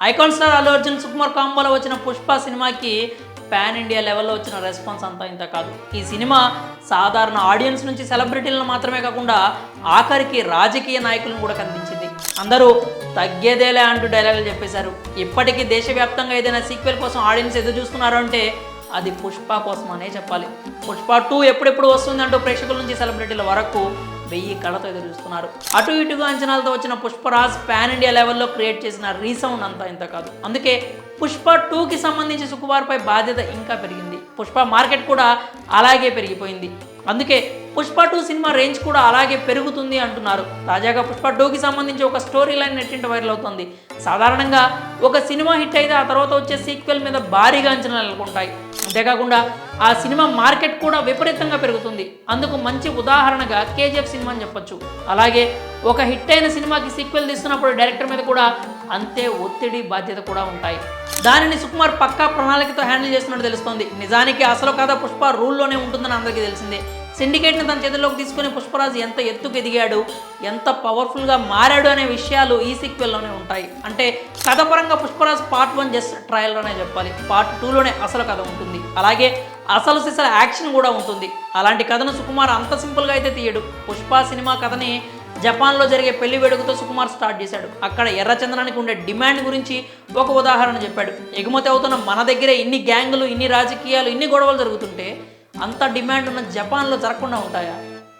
Icon star Allu Arjun Sukumar కాంబోలో వచ్చిన పుష్ప సినిమాకి pan India లెవెల్లో వచ్చిన రెస్పాన్స్ అంతా ఇంత కాదు. ఈ సినిమా సాధారణ ఆడియన్స్ నుంచి సెలబ్రిటీలను మాత్రమే కాకుండా ఆఖరికి రాజకీయ నాయకులను కూడా కనిపించింది. అందరూ తగ్గేదేలే అంటూ డైలాగులు చెప్పేశారు. ఇప్పటికీ దేశవ్యాప్తంగా ఏదైనా సీక్వెల్ కోసం ఆడియన్స్ ఎదురు చూస్తున్నారు అంటే అది పుష్ప కోసం అనే చెప్పాలి. పుష్ప 2 ఎప్పుడెప్పుడు వస్తుందంటూ ప్రేక్షకుల నుంచి సెలబ్రిటీల వరకు 1000 కళతో ఎదురు చూస్తున్నారు. అటు ఇటుగా అంచనాలతో వచ్చిన పుష్పరాజ్ పాన్ ఇండియా లెవెల్లో క్రియేట్ చేసిన రీసౌండ్ అంతా ఇంత కాదు. అందుకే పుష్ప 2కి సంబంధించి సుకుమార్పై బాధ్యత ఇంకా పెరిగింది. పుష్ప మార్కెట్ కూడా అలాగే పెరిగిపోయింది. అందుకే పుష్ప 2 సినిమా రేంజ్ కూడా అలాగే పెరుగుతుంది అంటున్నారు. తాజాగా పుష్ప 2కి సంబంధించి ఒక స్టోరీ లైన్ నెట్టింట వైరల్ అవుతుంది. సాధారణంగా ఒక సినిమా హిట్ అయితే ఆ తర్వాత వచ్చే సీక్వెల్ మీద భారీగా అంచనాలు నెలకొంటాయి. అంతేకాకుండా ఆ సినిమా మార్కెట్ కూడా విపరీతంగా పెరుగుతుంది. అందుకు మంచి ఉదాహరణగా కేజీఎఫ్ సినిమా అని చెప్పొచ్చు. అలాగే ఒక హిట్ అయిన సినిమాకి సీక్వెల్ తీస్తున్నప్పుడు డైరెక్టర్ మీద కూడా అంతే ఒత్తిడి బాధ్యత కూడా ఉంటాయి. దానిని సుకుమార్ పక్కా ప్రణాళికతో హ్యాండిల్ చేస్తున్నట్టు తెలుస్తోంది. నిజానికి అసలు కథ పుష్ప రూల్లోనే ఉంటుందని అందరికీ తెలిసిందే. సిండికేట్ని తన చేతుల్లోకి తీసుకుని పుష్పరాజ్ ఎంత ఎత్తుకు ఎదిగాడు, ఎంత పవర్ఫుల్గా మారాడు అనే విషయాలు ఈ సీక్వెల్లోనే ఉంటాయి. అంటే కథపరంగా పుష్పరాజ్ పార్ట్ 1 జస్ట్ ట్రయల్లోనే చెప్పాలి. పార్ట్ 2లోనే అసలు కథ ఉంటుంది. అలాగే అసలు సిసల యాక్షన్ కూడా ఉంటుంది. అలాంటి కథను సుకుమార్ అంత సింపుల్గా అయితే తీయడు. పుష్ప సినిమా కథని జపాన్లో జరిగే పెళ్లి వేడుకతో సుకుమార్ స్టార్ట్ చేశాడు. అక్కడ ఎర్రచందనానికి ఉండే డిమాండ్ గురించి ఒక ఉదాహరణ చెప్పాడు. ఎగుమతి అవుతున్న మన దగ్గరే ఇన్ని గ్యాంగులు, ఇన్ని రాజకీయాలు, ఇన్ని గొడవలు జరుగుతుంటే అంత డిమాండ్ ఉన్న జపాన్లో జరగకుండా ఉంటాయా?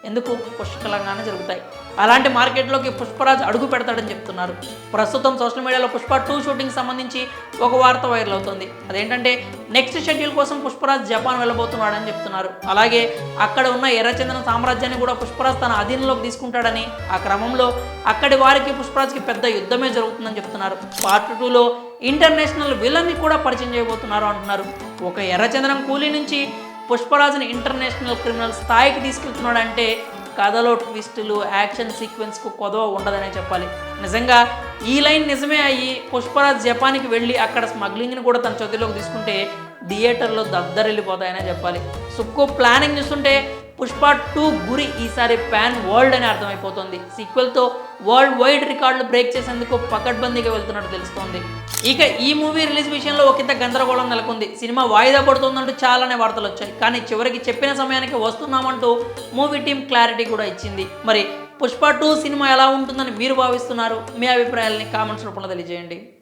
ఎందుకు? పుష్కలంగానే జరుగుతాయి. అలాంటి మార్కెట్లోకి పుష్పరాజ్ అడుగు పెడతాడని చెప్తున్నారు. ప్రస్తుతం సోషల్ మీడియాలో పుష్ప 2 షూటింగ్ సంబంధించి ఒక వార్త వైరల్ అవుతుంది. అదేంటంటే నెక్స్ట్ షెడ్యూల్ కోసం పుష్పరాజ్ జపాన్ వెళ్ళబోతున్నాడని చెప్తున్నారు. అలాగే అక్కడ ఉన్న ఎర్రచందన సామ్రాజ్యాన్ని కూడా పుష్పరాజ్ తన అధీనంలోకి తీసుకుంటాడని, ఆ క్రమంలో అక్కడి వారికి పుష్పరాజ్కి పెద్ద యుద్ధమే జరుగుతుందని చెప్తున్నారు. పార్ట్ 2లో ఇంటర్నేషనల్ విలన్ని కూడా పరిచయం చేయబోతున్నారు అంటున్నారు. ఒక ఎర్రచందనం కూలీ నుంచి పుష్పరాజ్ని ఇంటర్నేషనల్ క్రిమినల్ స్థాయికి తీసుకెళ్తున్నాడంటే కథలో ట్విస్టులు, యాక్షన్ సీక్వెన్స్కు కొదవ ఉండదనే చెప్పాలి. నిజంగా ఈ లైన్ నిజమే అయ్యి పుష్పరాజ్ జపాన్కి వెళ్ళి అక్కడ స్మగ్లింగ్ని కూడా తన చేతిలోకి తీసుకుంటే థియేటర్లో దద్దరిల్లిపోతాయనే చెప్పాలి. సుక్కు ప్లానింగ్ చూస్తుంటే పుష్ప 2 గురి ఈసారి పాన్ వరల్డ్ అని అర్థమైపోతుంది. సీక్వెల్తో వరల్డ్ వైడ్ రికార్డులు బ్రేక్ చేసేందుకు పకడ్బందీగా వెళ్తున్నట్టు తెలుస్తోంది. ఇక ఈ మూవీ రిలీజ్ విషయంలో ఒకంత గందరగోళం నెలకొంది. సినిమా వాయిదా పడుతుందంటూ చాలానే వార్తలు వచ్చాయి. కానీ చివరికి చెప్పిన సమయానికి వస్తున్నామంటూ మూవీ టీం క్లారిటీ కూడా ఇచ్చింది. మరి పుష్ప 2 సినిమా ఎలా ఉంటుందని మీరు భావిస్తున్నారు? మీ అభిప్రాయాలని కామెంట్స్ రూపంలో తెలియజేయండి.